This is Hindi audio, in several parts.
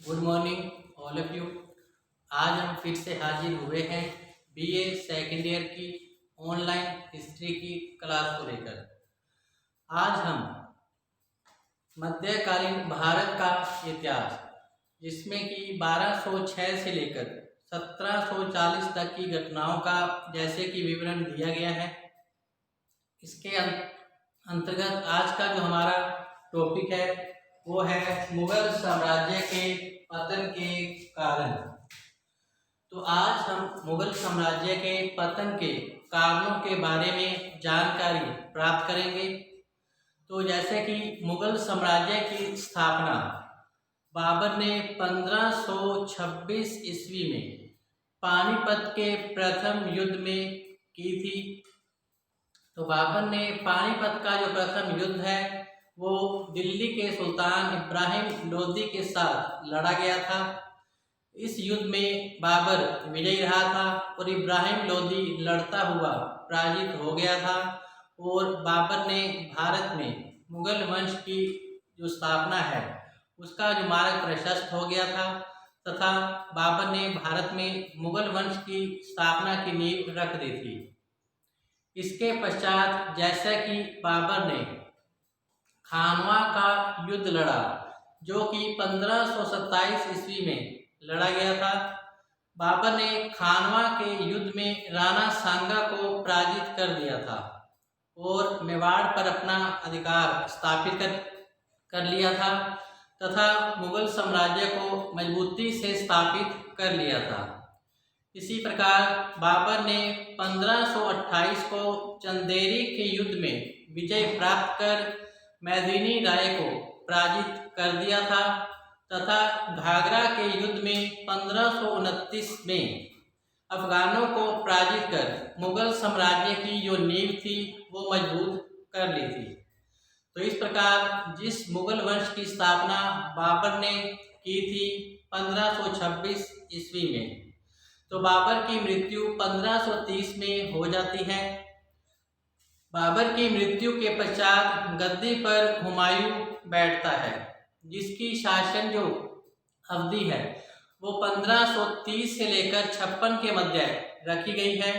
Good morning all of you. आज हम फिर से हाजिर हुए हैं बीए सेकेंड ईयर की ऑनलाइन हिस्ट्री की क्लास को लेकर। आज हम मध्यकालीन भारत का इतिहास, जिसमें कि 1206 से लेकर 1740 तक की घटनाओं का जैसे कि विवरण दिया गया है, इसके अंतर्गत आज का जो हमारा टॉपिक है वो है मुगल साम्राज्य के पतन के कारण। तो आज हम मुगल साम्राज्य के पतन के कारणों के बारे में जानकारी प्राप्त करेंगे। तो जैसे कि मुगल साम्राज्य की स्थापना बाबर ने 1526 ईस्वी में पानीपत के प्रथम युद्ध में की थी। तो बाबर ने पानीपत का जो प्रथम युद्ध है वो दिल्ली के सुल्तान इब्राहिम लोदी के साथ लड़ा गया था। इस युद्ध में बाबर विजयी रहा था और इब्राहिम लोदी लड़ता हुआ पराजित हो गया था और बाबर ने भारत में मुगल वंश की जो स्थापना है उसका जो मार्ग प्रशस्त हो गया था तथा बाबर ने भारत में मुगल वंश की स्थापना की नींव रख दी थी। इसके पश्चात जैसा कि बाबर ने खानवा का युद्ध लड़ा, जो कि 1527 ईस्वी में लड़ा गया था। बाबर ने खानवा के युद्ध में राणा सांगा को पराजित कर दिया था और मेवाड़ पर अपना अधिकार स्थापित कर लिया था तथा मुगल साम्राज्य को मजबूती से स्थापित कर लिया था। इसी प्रकार बाबर ने 1528 को चंदेरी के युद्ध में विजय प्राप्त कर मैदिनी राय को पराजित कर दिया था तथा घाघरा के युद्ध में 1529 में अफगानों को पराजित कर मुगल साम्राज्य की जो नींव थी वो मजबूत कर ली थी। तो इस प्रकार जिस मुगल वंश की स्थापना बाबर ने की थी 1526 ईस्वी में, तो बाबर की मृत्यु 1530 में हो जाती है। बाबर की मृत्यु के पश्चात गद्दी पर हुमायूं बैठता है, जिसकी शासन जो अवधि है वो 1530 से लेकर 56 के मध्य रखी गई है।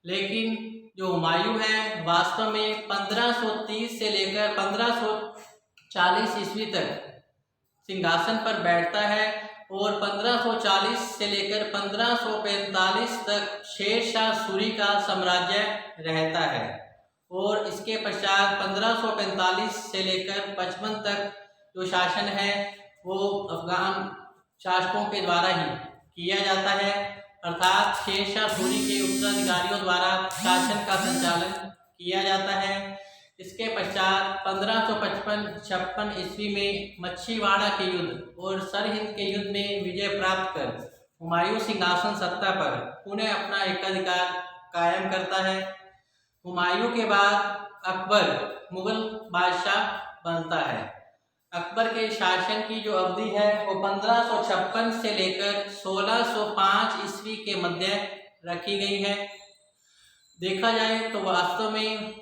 लेकिन जो हुमायूं है वास्तव में 1530 से लेकर 1540 ईस्वी तक सिंहासन पर बैठता है और 1540 से लेकर 1545 तक शेरशाह सूरी का साम्राज्य रहता है और इसके पश्चात 1545 से लेकर 55 तक जो शासन है वो अफगान शासकों के द्वारा ही किया जाता है, अर्थात शेरशाह सूरी के उत्तराधिकारियों द्वारा शासन का संचालन किया जाता है। इसके पश्चात 1555-56 ईस्वी में मच्छीवाड़ा के युद्ध और सरहिंद के युद्ध में विजय प्राप्त कर हुमायूं सिंहासन सत्ता पर पुनः अपना एकाधिकार कायम करता है। हुमायूं के बाद अकबर मुगल बादशाह बनता है। अकबर के शासन की जो अवधि है वो 1556 से लेकर 1605 ईस्वी के मध्य रखी गई है। देखा जाए तो वास्तव में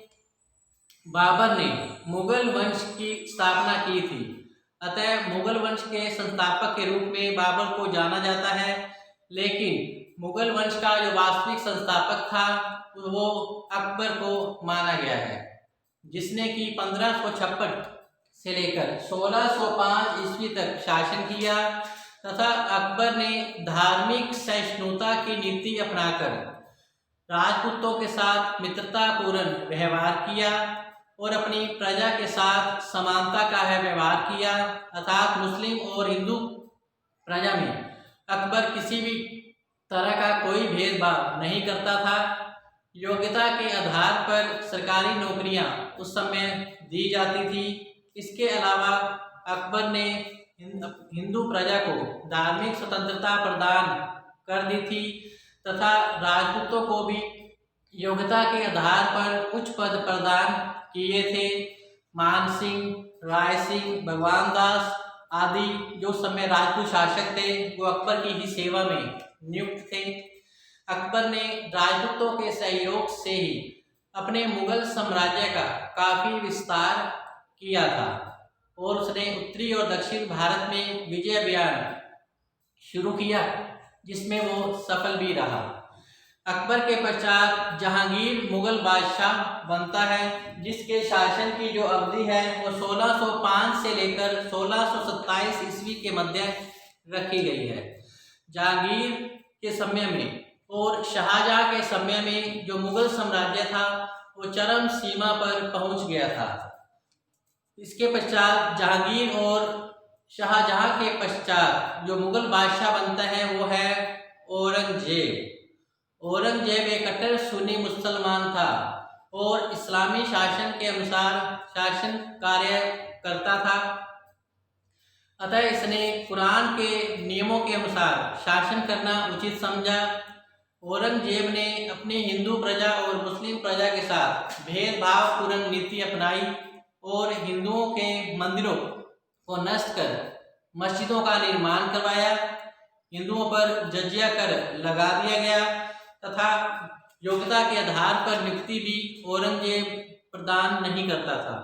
बाबर ने मुगल वंश की स्थापना की थी, अतः मुगल वंश के संस्थापक के रूप में बाबर को जाना जाता है। लेकिन मुगल वंश का जो वास्तविक संस्थापक था वो अकबर को माना गया है, जिसने कि 1556 से लेकर 1605 ईस्वी तक शासन किया तथा अकबर ने धार्मिक सहिष्णुता की नीति अपनाकर राजपूतों के साथ मित्रतापूर्ण व्यवहार किया और अपनी प्रजा के साथ समानता का व्यवहार किया, अर्थात मुस्लिम और हिंदू प्रजा में अकबर किसी भी तरह का कोई भेदभाव नहीं करता था। योग्यता के आधार पर सरकारी नौकरियां उस समय दी जाती थी। इसके अलावा अकबर ने हिंदू प्रजा को धार्मिक स्वतंत्रता प्रदान कर दी थी तथा राजपूतों को भी योग्यता के आधार पर उच्च पद प्रदान किए थे। मान सिंह, राय सिंह, भगवान दास आदि जो समय राजपूत शासक थे वो अकबर की ही सेवा में नियुक्त थे। अकबर ने राजपूतों के सहयोग से ही अपने मुगल साम्राज्य का काफी विस्तार किया था और उसने उत्तरी और दक्षिण भारत में विजय अभियान शुरू किया, जिसमें वो सफल भी रहा। अकबर के पश्चात जहांगीर मुगल बादशाह बनता है, जिसके शासन की जो अवधि है वो 1605 से लेकर 1627 ईस्वी के मध्य रखी गई है। जहांगीर के समय में और शाहजहां के समय में जो मुगल साम्राज्य था वो चरम सीमा पर पहुंच गया था। इसके पश्चात जहांगीर और शाहजहां के पश्चात जो मुगल बादशाह बनता है वो है औरंगजेब। औरंगजेब एक कट्टर सुन्नी मुसलमान था और इस्लामी शासन के अनुसार शासन कार्य करता था। अतः इसने कुरान के नियमों के अनुसार शासन करना उचित समझा। औरंगजेब ने अपनी हिंदू प्रजा और मुस्लिम प्रजा के साथ भेदभावपूर्ण नीति अपनाई और हिंदुओं के मंदिरों को नष्ट कर मस्जिदों का निर्माण करवाया। हिंदुओं पर जजिया कर लगा दिया गया तथा योग्यता के आधार पर नियुक्ति भी औरंगजेब प्रदान नहीं करता था,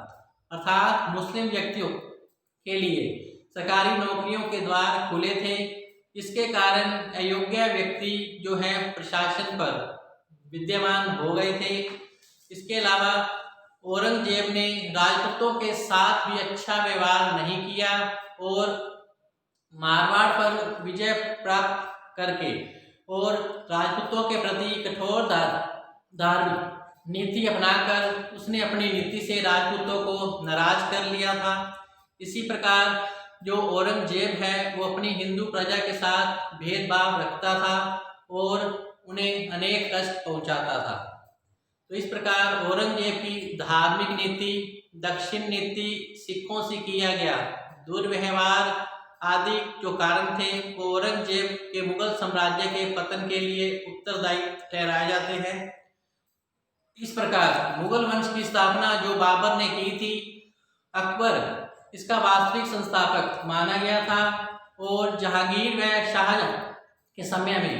अर्थात मुस्लिम व्यक्तियों के लिए सरकारी नौकरियों के द्वार खुले थे। इसके कारण अयोग्य व्यक्ति जो है प्रशासन पर विद्यमान हो गए थे। इसके अलावा औरंगजेब ने राजपूतों के साथ भी अच्छा व्यवहार नहीं किया और मारवाड़ पर विजय प्राप्त करके और राजपूतों के प्रति कठोर धार्मिक नीति अपनाकर उसने अपनी नीति से राजपूतों को नाराज कर लिया था। इसी प्रकार जो औरंगजेब है वो अपनी हिंदू प्रजा के साथ भेदभाव रखता था और उन्हें अनेक कष्ट पहुंचाता था। तो इस प्रकार औरंगजेब की धार्मिक नीति, दक्षिण नीति, सिखों से किया गया दुर्व्यवहार आदि जो कारण थे वो औरंगजेब के मुगल साम्राज्य के पतन के लिए उत्तरदायी ठहराए जाते हैं। इस प्रकार मुगल वंश की स्थापना जो बाबर ने की थी, अकबर इसका वास्तविक संस्थापक माना गया था और जहांगीर व शाहजहां के समय में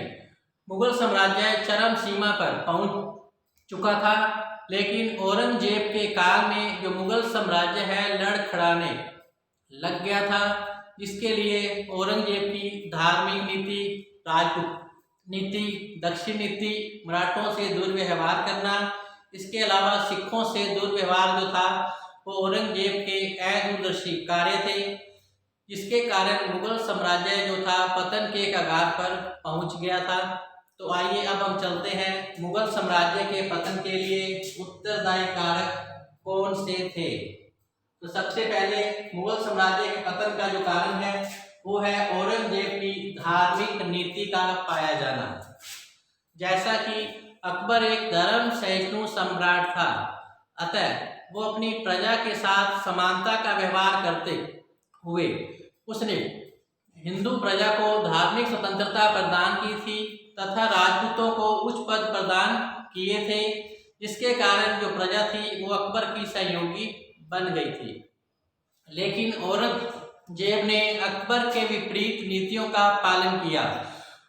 मुगल साम्राज्य चरम सीमा पर पहुंच चुका था। लेकिन औरंगजेब के काल में जो मुगल साम्राज्य है लड़खड़ाने लग गया था, जिसके लिए औरंगजेब की धार्मिक नीति, राजपूत नीति, दक्षिण नीति, मराठों से दुर्व्यवहार करना, इसके अलावा सिखों से दुर्व्यवहार जो था वो औरंगजेब के अदूरदर्शी कार्य थे, जिसके कारण मुगल साम्राज्य जो था पतन के कगार पर पहुंच गया था। तो आइए अब हम चलते हैं मुगल साम्राज्य के पतन के लिए उत्तरदायी कारक कौन से थे। तो सबसे पहले मुगल साम्राज्य के पतन का जो कारण है वो है औरंगजेब की धार्मिक नीति का पाया जाना। जैसा कि अकबर एक धर्म सहिष्णु सम्राट था, अतः वो अपनी प्रजा के साथ समानता का व्यवहार करते हुए उसने हिंदू प्रजा को धार्मिक स्वतंत्रता प्रदान की थी तथा राजपूतों को उच्च पद प्रदान किए थे, जिसके कारण जो प्रजा थी वो अकबर की सहयोगी बन गई थी। लेकिन औरंगजेब ने अकबर के विपरीत नीतियों का पालन किया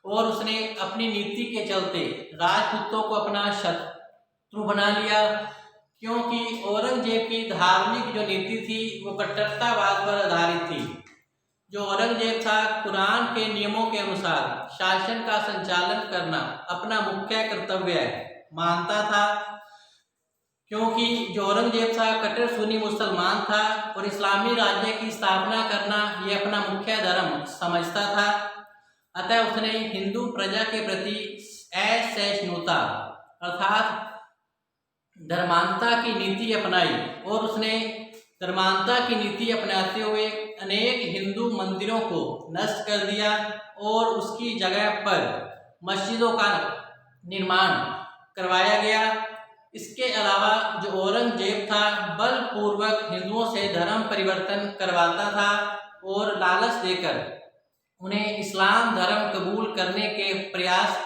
और उसने अपनी नीति के चलते राजपूतों को अपना शत्रु बना लिया, क्योंकि औरंगजेब की धार्मिक जो नीति थी वो कट्टरतावाद पर आधारित थी। जो औरंगजेब था कुरान के नियमों के अनुसार शासन का संचालन करना अपना मुख्य कर्तव्य मानता था, क्योंकि जो औरंगजेब था कट्टर सुन्नी मुसलमान था और इस्लामी राज्य की स्थापना करना ये अपना मुख्य धर्म समझता था। अतः उसने हिंदू प्रजा के प्रति असहिष्णुता अर्थात धर्मांतता की नीति अपनाई और उसने धर्मांतता की नीति अपनाते हुए अनेक हिंदू मंदिरों को नष्ट कर दिया और उसकी जगह पर मस्जिदों का निर्माण करवाया गया। इसके अलावा जो औरंगजेब था बलपूर्वक हिंदुओं से धर्म परिवर्तन करवाता था और लालच देकर उन्हें इस्लाम धर्म कबूल करने के प्रयास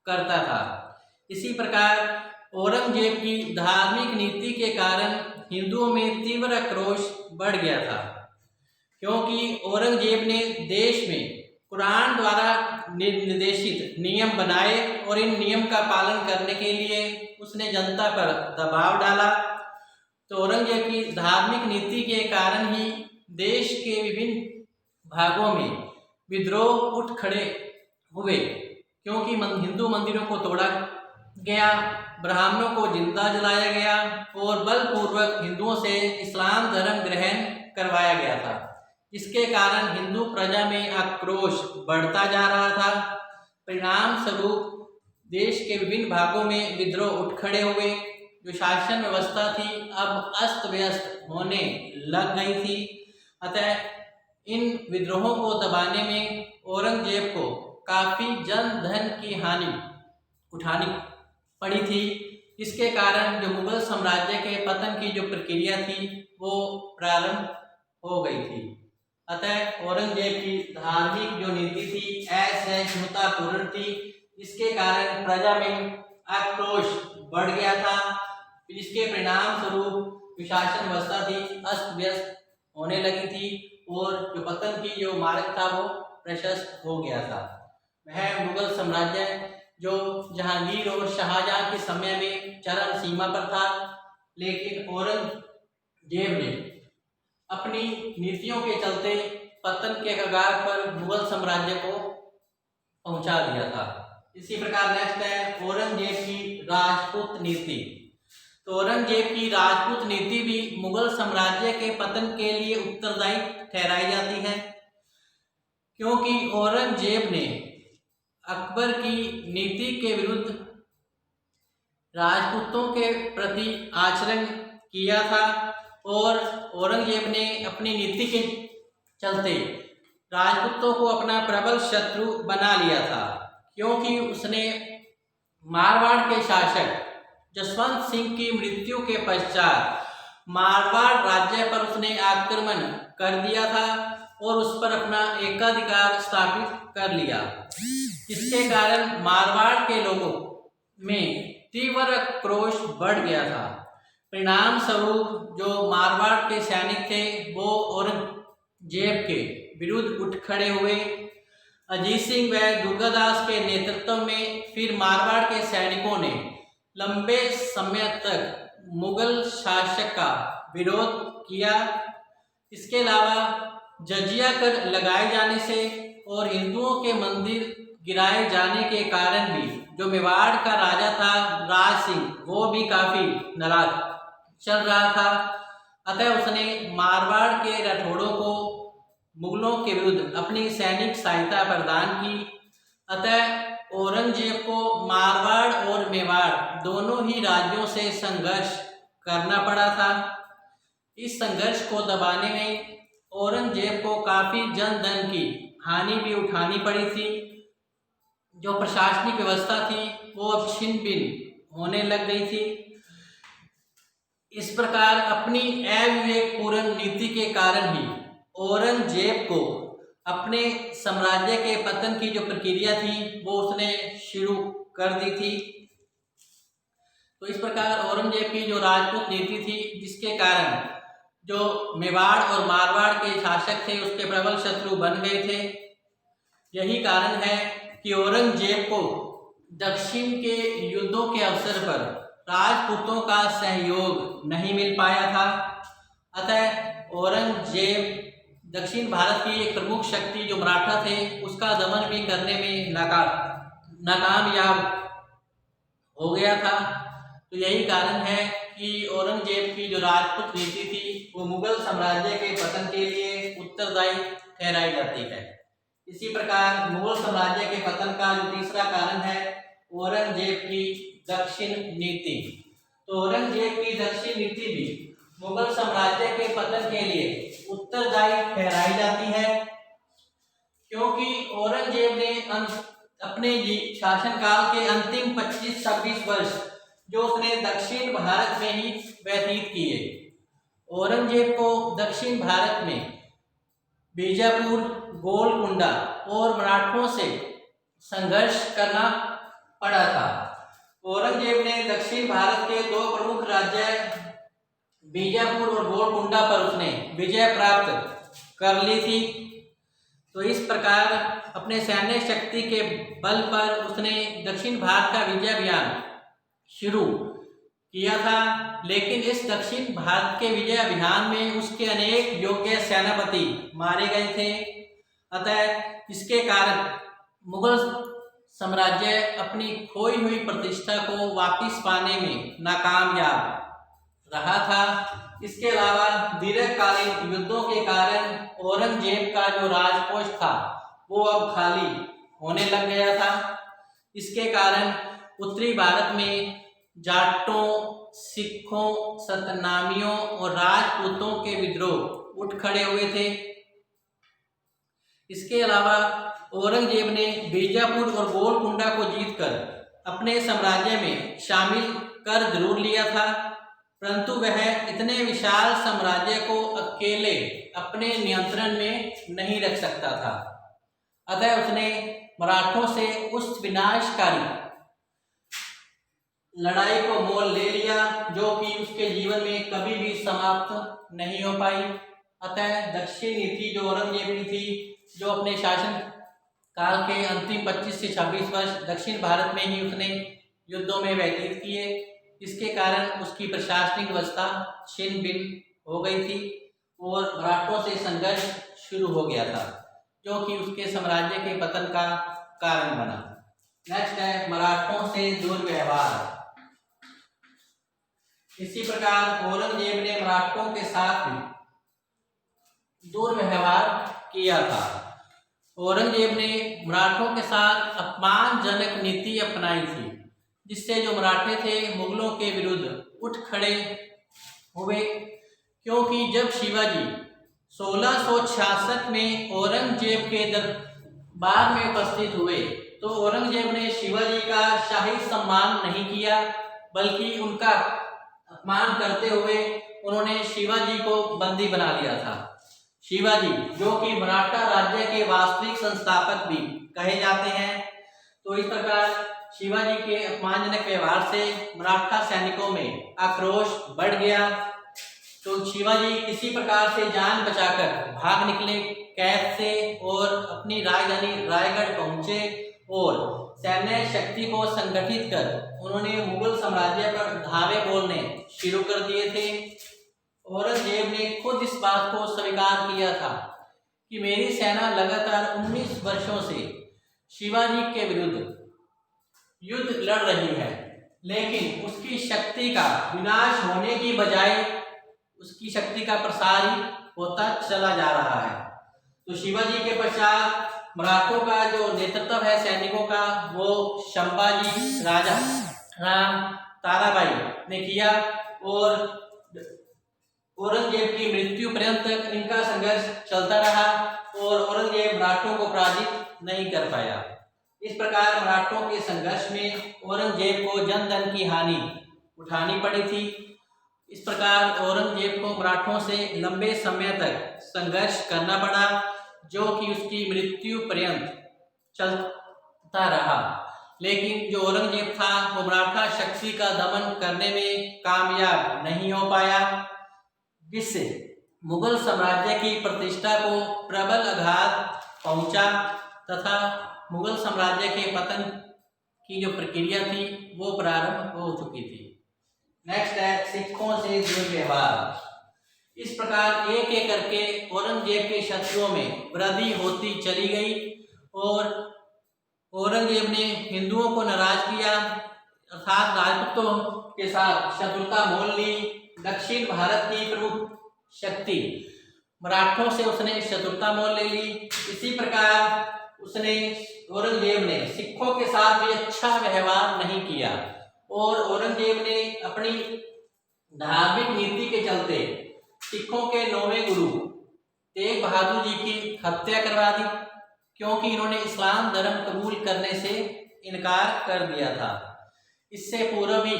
करता था। इसी प्रकार औरंगजेब की धार्मिक नीति के कारण हिंदुओं में तीव्र आक्रोश बढ़ गया था, क्योंकि औरंगजेब ने देश में कुरान द्वारा निर्देशित नियम बनाए और इन नियम का पालन करने के लिए उसने जनता पर दबाव डाला। तो औरंगजेब की धार्मिक नीति के कारण ही देश के विभिन्न भागों में विद्रोह उठ खड़े हुए, क्योंकि हिंदू मंदिरों को तोड़ा गया, ब्राह्मणों को जिंदा जलाया गया और बलपूर्वक हिंदुओं से इस्लाम धर्म ग्रहण करवाया गया था। इसके कारण हिंदू प्रजा में आक्रोश बढ़ता जा रहा था। परिणाम स्वरूप देश के विभिन्न भागों में विद्रोह उठ खड़े हुए। जो शासन व्यवस्था थी अब अस्त व्यस्त होने लग गई थी। अतः इन विद्रोहों को दबाने में औरंगजेब को काफी जन धन की हानि उठानी पड़ी थी। इसके कारण जो मुगल साम्राज्य के पतन की जो प्रक्रिया थी वो प्रारंभ हो गई थी। अतः औरंगजेब की धार्मिक जो नीति थी असहिष्णुतापूर्ण थी। इसके कारण प्रजा में आक्रोश बढ़ गया था। इसके परिणाम स्वरूप शासन व्यवस्था थी अस्त व्यस्त होने लगी थी और जो पतन की जो मार्ग था वो प्रशस्त हो गया था। वह मुगल साम्राज्य जो जहांगीर और शाहजहां के समय में चरम सीमा पर था, लेकिन औरंगजेब ने अपनी नीतियों के चलते पतन के कगार पर मुगल साम्राज्य को पहुंचा दिया था। इसी प्रकार नेक्स्ट है औरंगजेब की राजपूत नीति। तो औरंगजेब की राजपूत नीति भी मुगल साम्राज्य के पतन के लिए उत्तरदायी ठहराई जाती है, क्योंकि औरंगजेब ने अकबर की नीति के विरुद्ध राजपूतों के प्रति आचरण किया था और औरंगजेब ने अपनी नीति के चलते राजपूतों को अपना प्रबल शत्रु बना लिया था, क्योंकि उसने मारवाड़ के शासक जसवंत सिंह की मृत्यु के पश्चात मारवाड़ राज्य पर उसने आक्रमण कर दिया था और उस पर अपना एकाधिकार स्थापित कर लिया। इसके कारण मारवाड़ के लोगों में तीव्र आक्रोश बढ़ गया था। परिणाम स्वरूप जो मारवाड़ के सैनिक थे वो औरंगजेब के विरुद्ध उठ खड़े हुए। अजीत सिंह व दुर्गादास के नेतृत्व में फिर मारवाड़ के सैनिकों ने लंबे समय तक मुगल शासक का विरोध किया। इसके अलावा जजिया कर लगाए जाने से और हिंदुओं के मंदिर गिराए जाने के कारण भी जो मेवाड़ का राजा था राज सिंह, वो भी काफी नाराज चल रहा था। अतः उसने मारवाड़ के राठौड़ों को मुगलों के विरुद्ध अपनी सैनिक सहायता प्रदान की। अतः औरंगजेब को मारवाड़ और मेवाड़ दोनों ही राज्यों से संघर्ष करना पड़ा था। इस संघर्ष को दबाने में औरंगजेब को काफी जन धन की हानि भी उठानी पड़ी थी। जो प्रशासनिक व्यवस्था थी वो अब छिन्न भिन्न होने लग गई थी। इस प्रकार अपनी अविवेकपूर्ण नीति के कारण ही औरंगजेब को अपने साम्राज्य के पतन की जो प्रक्रिया थी वो उसने शुरू कर दी थी। तो इस प्रकार औरंगजेब की जो राजपूत नीति थी, जिसके कारण जो मेवाड़ और मारवाड़ के शासक थे उसके प्रबल शत्रु बन गए थे। यही कारण है कि औरंगजेब को दक्षिण के युद्धों के अवसर पर राजपूतों का सहयोग नहीं मिल पाया था। अतः औरंगजेब दक्षिण भारत की एक प्रमुख शक्ति जो मराठा थे उसका दमन भी करने में नाकामयाब हो गया था। तो यही कारण है कि औरंगजेब की जो राजपूत नीति थी वो मुगल साम्राज्य के पतन के लिए उत्तरदायी ठहराई जाती है। इसी प्रकार मुगल साम्राज्य के पतन का जो तीसरा कारण है औरंगजेब की दक्षिण नीति। तो औरंगजेब की दक्षिण नीति भी मुगल साम्राज्य के पतन के लिए उत्तरदायी ठहराई जाती है, क्योंकि औरंगजेब ने अपने शासनकाल के अंतिम 25-26 वर्ष जो उसने दक्षिण भारत में ही व्यतीत किए। औरंगजेब को दक्षिण भारत में बीजापुर, गोलकुंडा और मराठों से संघर्ष करना पड़ा था। औरंगजेब ने दक्षिण भारत के दो प्रमुख राज्य बीजापुर और गोलकुंडा पर उसने विजय प्राप्त कर ली थी। तो इस प्रकार अपने सैन्य शक्ति के बल पर उसने दक्षिण भारत का विजय अभियान शुरू किया था, लेकिन इस दक्षिण भारत के विजय अभियान में उसके अनेक योग्य सेनापति मारे गए थे। अतः इसके कारण मुगल साम्राज्य अपनी खोई हुई प्रतिष्ठा को वापस पाने में नाकामयाब रहा था। इसके अलावा दीर्घकालीन युद्धों के कारण औरंगजेब का जो राजकोष था वो अब खाली होने लग गया था। इसके कारण उत्तरी भारत में जाटों, सिखों, सतनामियों और राजपूतों के विद्रोह उठ खड़े हुए थे। इसके अलावा औरंगजेब ने बीजापुर और गोलकुंडा को जीतकर अपने साम्राज्य में शामिल कर जरूर लिया था, परंतु वह इतने विशाल साम्राज्य को अकेले अपने नियंत्रण में नहीं रख सकता था। अतः उसने मराठों से उस विनाशकारी लड़ाई को मोल ले लिया जो कि उसके जीवन में कभी भी समाप्त नहीं हो पाई। अतः दक्षिण नीति जो औरंगजेब की थी, जो अपने शासन काल के अंतिम 25 से 26 वर्ष दक्षिण भारत में ही उसने युद्धों में व्यतीत किए, इसके कारण उसकी प्रशासनिक व्यवस्था छिन्न भिन्न हो गई थी और मराठों से संघर्ष शुरू हो गया था, जो कि उसके साम्राज्य के पतन का कारण बना। नेक्स्ट है मराठों से दुर्व्यवहार। इसी प्रकार औरंगजेब ने मराठों के साथ भी दुर्व्यवहार किया था। औरंगजेब ने मराठों के साथ अपमानजनक नीति अपनाई थी, जिससे जो मराठे थे मुगलों के विरुद्ध उठ खड़े हुए, क्योंकि जब शिवाजी 1666 में औरंगजेब के दरबार में उपस्थित हुए तो औरंगजेब ने शिवाजी का शाही सम्मान नहीं किया, बल्कि उनका अपमान करते हुए उन्होंने शिवाजी को बंदी बना लिया था। शिवाजी जो कि मराठा राज्य के वास्तविक संस्थापक भी कहे जाते हैं, तो इस प्रकार शिवाजी के अपमानजनक व्यवहार से मराठा सैनिकों में आक्रोश बढ़ गया। तो शिवाजी किसी प्रकार से जान बचाकर भाग निकले कैद से और अपनी राजधानी रायगढ़ पहुंचे और सैन्य शक्ति को संगठित कर उन्होंने मुगल साम्राज्य पर धावे बोलने शुरू कर दिए थे। औरंगजेब ने खुद इस बात को स्वीकार किया था कि मेरी सेना लगातार 19 वर्षों से शिवाजी के विरुद्ध युद्ध लड़ रही है, लेकिन उसकी शक्ति का विनाश होने की बजाय उसकी शक्ति का प्रसार ही होता चला जा रहा है। तो शिवाजी के पश्चात मराठों का जो नेतृत्व है सैनिकों का, वो संभाजी राजा राम ताराबाई ने किया और औरंगजेब की मृत्यु पर्यंत इनका संघर्ष चलता रहा और औरंगजेब मराठों को पराजित नहीं कर पाया। इस प्रकार मराठों के संघर्ष में औरंगजेब को जन धन की हानि उठानी पड़ी थी। इस प्रकार औरंगजेब को मराठों से लंबे समय तक संघर्ष करना पड़ा, जो कि उसकी मृत्यु पर्यंत चलता रहा। लेकिन जो औरंगजेब था वो मराठा शक्ति का दमन करने में कामयाब नहीं हो पाया, जिससे मुगल साम्राज्य की प्रतिष्ठा को प्रबल आघात पहुंचा तथा मुगल साम्राज्य के पतन की जो प्रक्रिया थी वो प्रारंभ हो चुकी थी। नेक्स्ट है सिखों से दुर्व्यवहार। इस प्रकार एक एक करके औरंगजेब के शत्रुओं में वृद्धि होती चली गई और औरंगजेब ने हिंदुओं को नाराज किया, अर्थात राजपूतों के साथ शत्रुता मोल ली। दक्षिण भारत की प्रमुख शक्ति मराठों से उसने शत्रुता मोल ले ली। इसी प्रकार औरंगजेब ने सिखों के साथ भी अच्छा व्यवहार नहीं किया और औरंगजेब ने अपनी धार्मिक नीति के चलते सिखों के 9वें गुरु तेग बहादुर जी की हत्या करवा दी, क्योंकि इन्होंने इस्लाम धर्म कबूल करने से इनकार कर दिया था। इससे पूर्व भी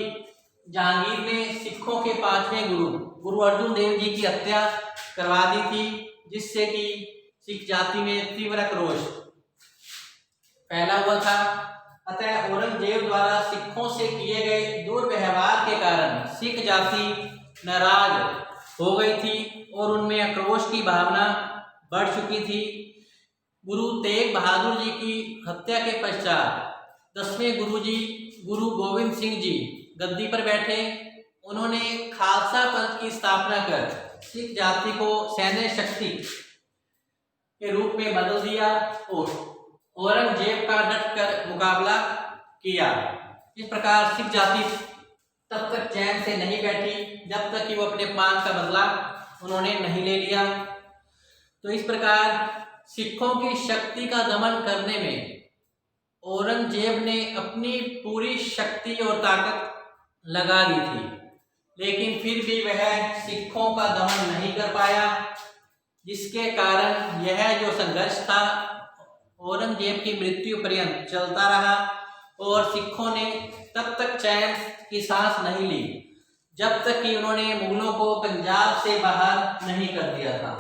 जहांगीर ने सिखों के 5वें गुरु अर्जुन देव जी की हत्या करवा दी थी, जिससे कि सिख जाति में तीव्र क्रोध फैला हुआ था। अतः औरंगजेब द्वारा सिखों से किए गए दुर्व्यवहार के कारण सिख जाति नाराज हो गई थी और उनमें आक्रोश की भावना बढ़ चुकी थी। गुरु तेग बहादुर जी की हत्या के पश्चात 10वें गुरु गोविंद सिंह जी गद्दी पर बैठे उन्होंने खालसा पंथ की स्थापना कर सिख जाति को सैन्य शक्ति के रूप में बदल दिया और औरंगजेब का डटकर मुकाबला किया। इस प्रकार सिख जाति तब तक चैन से नहीं बैठी जब तक कि वो अपने पान का बदला उन्होंने नहीं ले लिया। तो इस प्रकार सिखों की शक्ति का दमन करने में औरंगजेब ने अपनी पूरी शक्ति और ताकत लगा दी थी, लेकिन फिर भी वह सिखों का दमन नहीं कर पाया, जिसके कारण यह जो संघर्ष था औरंगजेब की मृत्यु पर्यंत चलता रहा और सिखों ने तब तक चैन की सांस नहीं ली जब तक कि उन्होंने मुगलों को पंजाब से बाहर नहीं कर दिया था।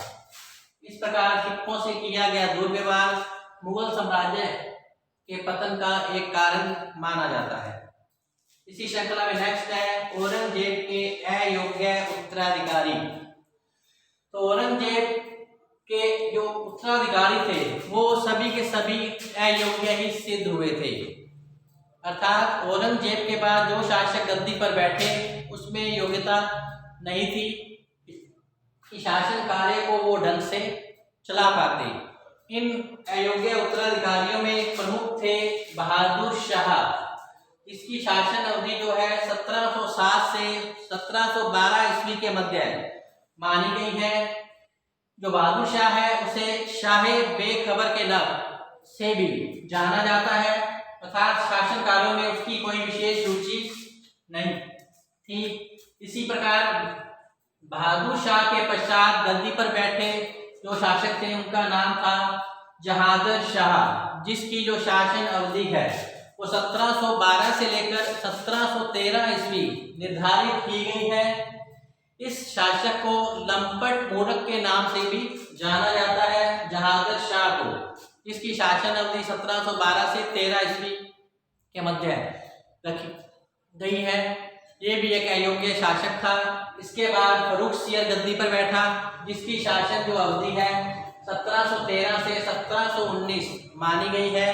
इस प्रकार सिखों से किया गया दुर्व्यवहार मुगल साम्राज्य के पतन का एक कारण माना जाता है। इसी श्रृंखला में नेक्स्ट है औरंगजेब के अयोग्य उत्तराधिकारी। तो औरंगजेब के जो उत्तराधिकारी थे वो सभी के सभी अयोग्य ही सिद्ध हुए थे, अर्थात औरंगजेब के बाद जो शासक गद्दी पर बैठे उसमें योग्यता नहीं थी कि शासन कार्य को वो ढंग से चला पाते। इन अयोग्य उत्तराधिकारियों में प्रमुख थे बहादुर शाह। इसकी शासन अवधि जो है 1707 से 1712 ईस्वी के मध्य मानी गई है। जो बहादुर शाह है उसे शाह बेखबर के नाम से भी जाना जाता है, अर्थात शासन कार्यों में उसकी कोई विशेष रुचि नहीं थी। इसी प्रकार बहादुर शाह के पश्चात गद्दी पर बैठे जो शासक थे उनका नाम था जहांगीर शाह, जिसकी जो शासन अवधि है वो 1712 से लेकर 1713 ईस्वी निर्धारित की गई है। इस शासक को लंपट मूर्ख के नाम से भी जाना जाता है, जहांगीर शाह को। इसकी शासन अवधि 1712 से 13 ईस्वी के मध्य रखी गई है। ये भी एक अयोग्य शासक था। इसके बाद फर्रुखसियर गद्दी पर बैठा, जिसकी शासन जो अवधि है 1713 से 1719 मानी गई है।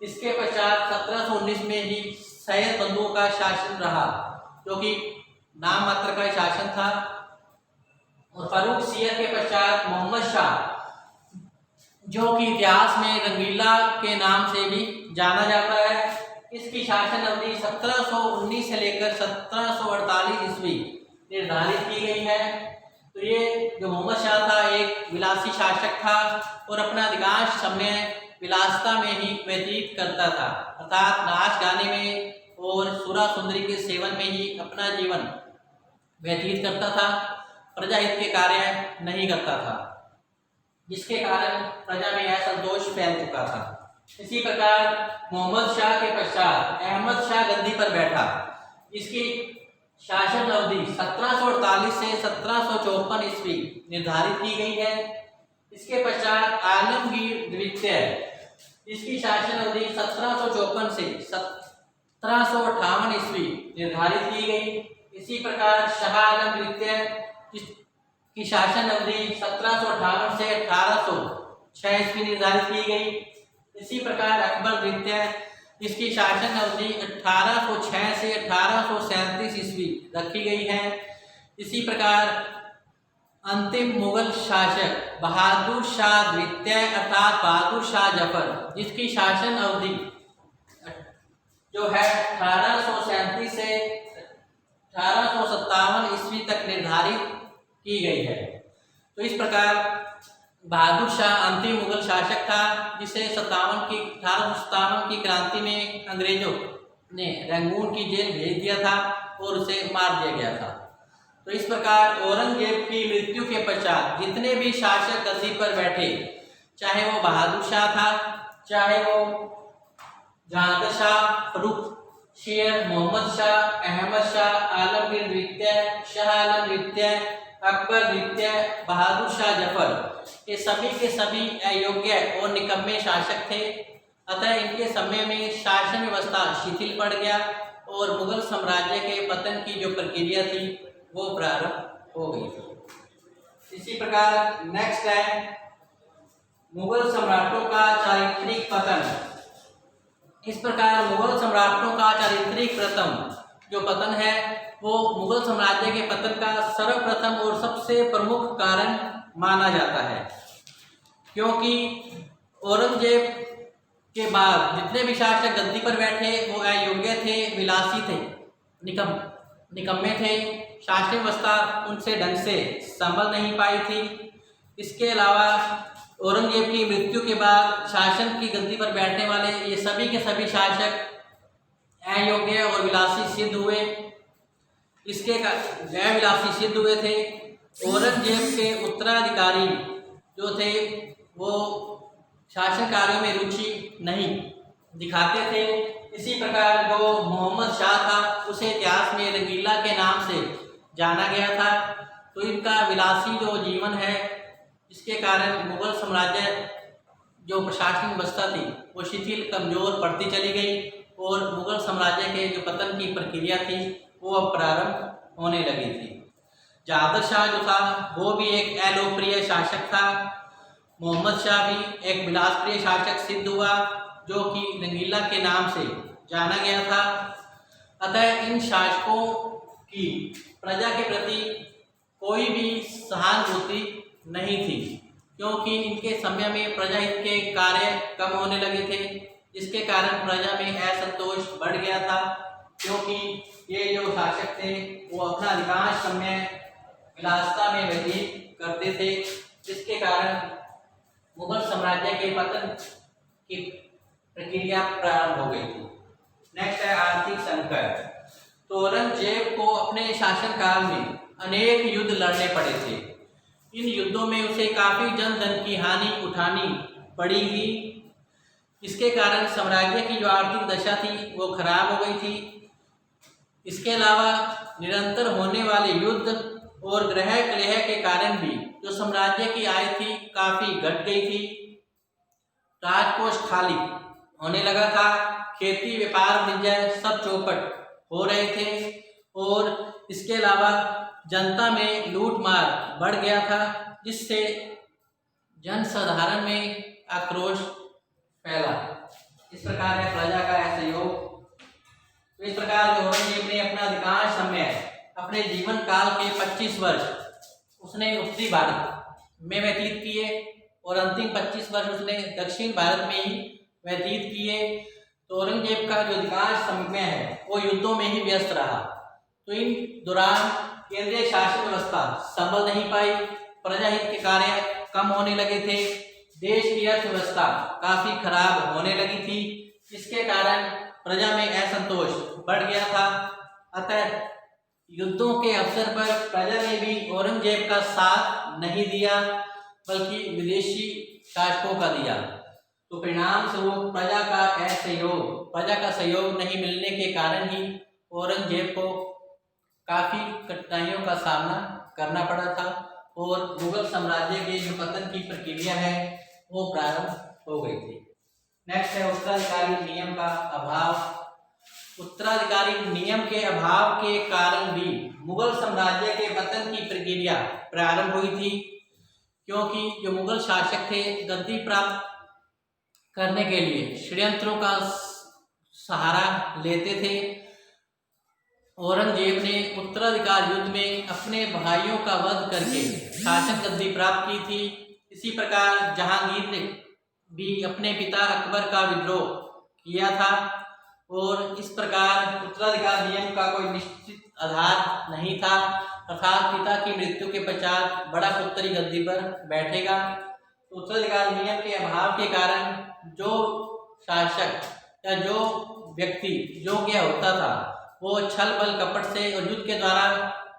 इसके पश्चात 1719 में ही सैयद बंधुओं का शासन रहा, जो कि नाम मात्र का शासन था। और फर्रुखसियर के पश्चात मोहम्मद शाह, जो कि इतिहास में रंगीला के नाम से भी जाना जाता है, इसकी शासन अवधि 1719 से लेकर 1748 ईस्वी निर्धारित की गई है। तो ये जो मोहम्मद शाह था एक विलासी शासक था और अपना अधिकांश समय विलासता में ही व्यतीत करता था, अर्थात नाच गाने में और सुरा सुंदरी के सेवन में ही अपना जीवन व्यतीत करता था, प्रजाहित के कार्य नहीं करता था, जिसके कारण प्रजा में असंतोष फैल चुका था। इसी प्रकार मोहम्मद शाह के पश्चात अहमद शाह गद्दी पर बैठा। इसकी शासन अवधि 1748 से 1754 ईस्वी निर्धारित की गई है। इसके पश्चात आलमगीर द्वितीय, इसकी शासन अवधि 1754 से 1758 ईस्वी निर्धारित की गई। इसी प्रकार शाह आलम द्वितीय की शासन अवधि 1758 से 1806 ईस्वी निर्धारित की गई। इसी प्रकार अकबर द्वितीय, इसकी शासन अवधि 1806 से 1837 ईस्वी रखी गई है। इसी प्रकार अंतिम मुगल शासक बहादुर शाह द्वितीय अर्थात बहादुर शाह जफर, जिसकी शासन अवधि जो है 1837 से 1857 ईस्वी तक निर्धारित की गई है। तो इस प्रकार बहादुर शाह अंतिम मुगल शासक था, जिसे 1857 की क्रांति में अंग्रेजों ने रंगून की जेल भेज दिया था और उसे मार दिया गया था। तो इस प्रकार औरंगजेब की मृत्यु के पश्चात जितने भी शासक गद्दी पर बैठे, चाहे वो बहादुर शाह था, चाहे वो जहांगीर शाह, फर्रुखसियर, मोहम्मद शाह, अहमद शाह, आलमगीर द्वितीय, शाह आलम द्वितीय, अकबर द्वितीय, बहादुर शाह जफर, ये सभी के सभी अयोग्य और निकम्मे शासक थे। अतः इनके समय में शासन व्यवस्था शिथिल पड़ गया और मुगल साम्राज्य के पतन की जो प्रक्रिया थी वो प्रारंभ हो गई थी। इसी प्रकार नेक्स्ट है मुगल सम्राटों का चारित्रिक पतन। इस प्रकार मुगल सम्राटों का चारित्रिक प्रथम जो पतन है वो मुगल साम्राज्य के पतन का सर्वप्रथम और सबसे प्रमुख कारण माना जाता है, क्योंकि औरंगजेब के बाद जितने भी शासक गद्दी पर बैठे वो अयोग्य थे, विलासी थे, निकम्मे थे। शासकीय व्यवस्था उनसे ढंग से संभल नहीं पाई थी। इसके अलावा औरंगजेब की मृत्यु के बाद शासन की गद्दी पर बैठने वाले ये सभी के सभी शासक अयोग्य और विलासी सिद्ध हुए। इसके गैर विलासी सिद्ध हुए थे। औरंगजेब के उत्तराधिकारी जो थे वो शासन कार्यों में रुचि नहीं दिखाते थे। इसी प्रकार जो मोहम्मद शाह था उसे इतिहास में रंगीला के नाम से जाना गया था। तो इनका विलासी जो जीवन है, इसके कारण मुगल साम्राज्य जो प्रशासनिक व्यवस्था थी वो शिथिल कमजोर पड़ती चली गई और मुगल साम्राज्य के जो पतन की प्रक्रिया थी वो अब प्रारंभ होने लगी थी। जादर शाह जो था वो भी एक अलोकप्रिय शासक था। मोहम्मद शाह भी एक विलासप्रिय शासक सिद्ध हुआ जो कि रंगीला के नाम से जाना गया था। अतः इन शासकों की प्रजा के प्रति कोई भी सहानुभूति नहीं थी, क्योंकि इनके समय में प्रजा हित के कार्य कम होने लगे थे, जिसके कारण प्रजा में असंतोष बढ़ गया था। क्योंकि ये जो शासक थे वो अपना अधिकांश समय विलासिता में व्यतीत करते थे, जिसके कारण मुगल साम्राज्य के पतन की प्रक्रिया प्रारंभ हो गई थी। नेक्स्ट है आर्थिक संकट। तो औरंगजेब को अपने शासनकाल में अनेक युद्ध लड़ने पड़े थे। इन युद्धों में उसे काफी जन धन की हानि उठानी पड़ी थी। इसके कारण साम्राज्य की जो आर्थिक दशा थी वो खराब हो गई थी। इसके अलावा निरंतर होने वाले युद्ध और ग्रह कलह के कारण भी जो साम्राज्य की आय थी काफी घट गई थी। राजकोष खाली होने लगा था। खेती, व्यापार, वाणिज्य सब चौपट हो रहे थे और इसके अलावा जनता में लूटमार बढ़ गया था, जिससे जन साधारण में आक्रोश फैला। इस प्रकार है प्रजा का असहयोग। तो इस प्रकार जो औरंगजेब ने अपना अधिकांश समय अपने जीवन काल के 25 वर्ष उसने उत्तरी भारत में व्यतीत किए और अंतिम 25 वर्ष उसने दक्षिण भारत में ही व्यतीत किए। तो औरंगजेब का जो अधिकांश समय है वो युद्धों में ही व्यस्त रहा। तो इन दौरान केंद्रीय शासन व्यवस्था संभल नहीं पाई, प्रजाहित के कार्य कम होने लगे थे, देश की अर्थव्यवस्था काफी खराब होने लगी थी। इसके कारण प्रजा में असंतोष बढ़ गया था। अतः युद्धों के अवसर पर प्रजा ने भी औरंगजेब का साथ नहीं दिया, बल्कि विदेशी शासकों का दिया। तो परिणाम स्वरूप प्रजा का सहयोग नहीं मिलने के कारण ही औरंगजेब को काफी कठिनाइयों का सामना करना पड़ा था और मुगल साम्राज्य के जो पतन की प्रक्रिया है वो प्रारंभ हो गई थी। नेक्स्ट है उत्तराधिकारी नियम का अभाव। उत्तराधिकारी नियम के अभाव के कारण भी मुगल साम्राज्य के पतन की प्रक्रिया प्रारंभ हुई थी, क्योंकि जो मुगल शासक थे गद्दी प्राप्त करने के लिए षड्यंत्रों का सहारा लेते थे। औरंगजेब ने उत्तराधिकार युद्ध में अपने भाइयों का वध करके शासन गद्दी प्राप्त की थी। इसी प्रकार जहांगीर ने भी अपने पिता अकबर का विद्रोह किया था और इस प्रकार उत्तराधिकार नियम का कोई निश्चित आधार नहीं था, अर्थात पिता की मृत्यु के पश्चात बड़ा पुत्र ही गद्दी पर बैठेगा। तो उत्तराधिकार नियम के अभाव के कारण जो शासक या जो व्यक्ति योग्य होता था वो छल बल कपट से और युद्ध के द्वारा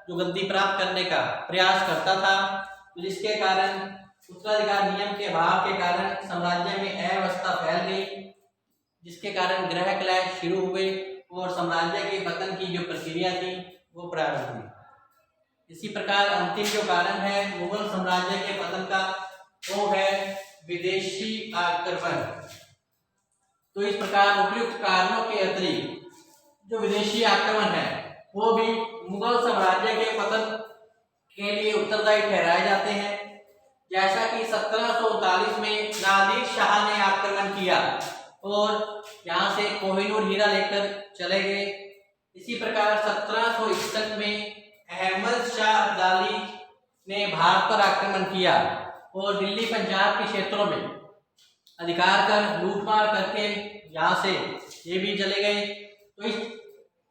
जो गद्दी प्राप्त करने का प्रयास करता था, जिसके कारण उत्तराधिकार नियम के अभाव के कारण साम्राज्य में अव्यवस्था फैल गई, जिसके कारण ग्रह कलह शुरू हुए और साम्राज्य के पतन की जो प्रक्रिया थी वो प्रारंभ हुई। इसी प्रकार अंतिम जो कारण है मुगल साम्राज्य के पतन का वो है विदेशी आक्रमण। तो इस प्रकार उपयुक्त कारणों के अतिरिक्त जो विदेशी आक्रमण है वो भी मुगल साम्राज्य के पतन के लिए उत्तरदायी ठहराए जाते हैं। जैसा कि 1739 में नादिर शाह ने आक्रमण किया और यहाँ से कोहिनूर हीरा लेकर चले गए। इसी प्रकार 1761 में अहमद शाह अब्दाली ने भारत पर आक्रमण किया और दिल्ली पंजाब के क्षेत्रों में अधिकार कर लूटमार करके यहाँ से ये भी चले गए। तो इस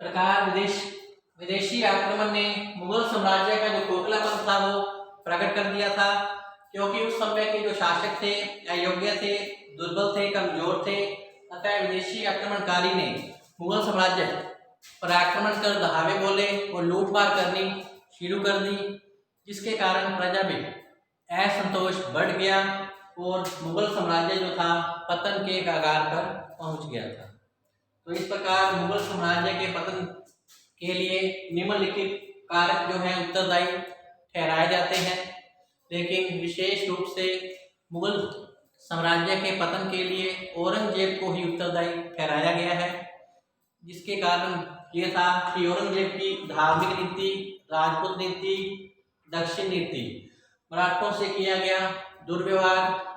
प्रकार विदेशी आक्रमण ने मुगल साम्राज्य का जो खोखलापन था वो प्रकट कर दिया था, क्योंकि उस समय के जो शासक थे अयोग्य थे, दुर्बल थे, कमजोर थे। अतः विदेशी आक्रमणकारी ने मुगल साम्राज्य पर आक्रमण कर दहावे बोले और लूटमार करनी शुरू कर दी, जिसके कारण प्रजा में असंतोष बढ़ गया और मुगल साम्राज्य जो था पतन के कगार पर पहुंच गया था। तो इस प्रकार मुगल साम्राज्य के पतन के लिए निम्नलिखित कारक जो हैं उत्तरदायी ठहराए जाते हैं, लेकिन विशेष रूप से मुगल साम्राज्य के पतन के लिए औरंगजेब को ही उत्तरदायी ठहराया गया है, जिसके कारण ये था कि औरंगजेब की धार्मिक नीति, राजपूत नीति, दक्षिण नीति, मराठों से किया गया दुर्व्यवहार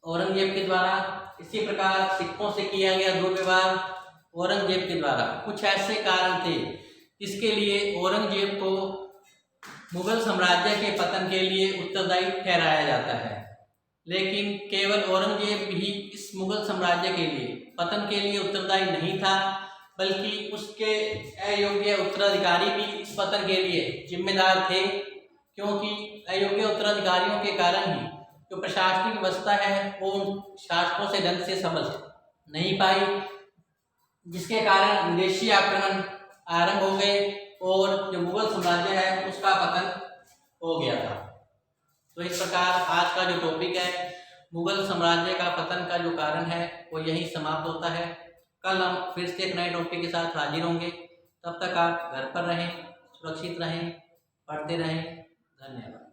औरंगजेब के द्वारा, इसी प्रकार सिखों से किया गया दुर्व्यवहार औरंगजेब के द्वारा, कुछ ऐसे कारण थे जिसके लिए औरंगजेब को मुगल साम्राज्य के पतन के लिए उत्तरदायी ठहराया जाता है। लेकिन केवल औरंगजेब ही इस मुगल साम्राज्य के लिए पतन के लिए उत्तरदायी नहीं था, बल्कि उसके अयोग्य उत्तराधिकारी भी इस पतन के लिए जिम्मेदार थे, क्योंकि अयोग्य उत्तराधिकारियों के कारण ही जो प्रशासनिक व्यवस्था है वो उन शासकों से ढंग से समझ नहीं पाई, जिसके कारण विदेशी आक्रमण आरंभ हो गए और जो मुगल साम्राज्य है उसका पतन हो गया था। तो इस प्रकार आज का जो टॉपिक है मुगल साम्राज्य का पतन का जो कारण है वो यही समाप्त होता है। कल हम फिर से एक नए टॉपिक के साथ हाजिर होंगे। तब तक आप घर पर रहें, सुरक्षित रहें, पढ़ते रहें। धन्यवाद।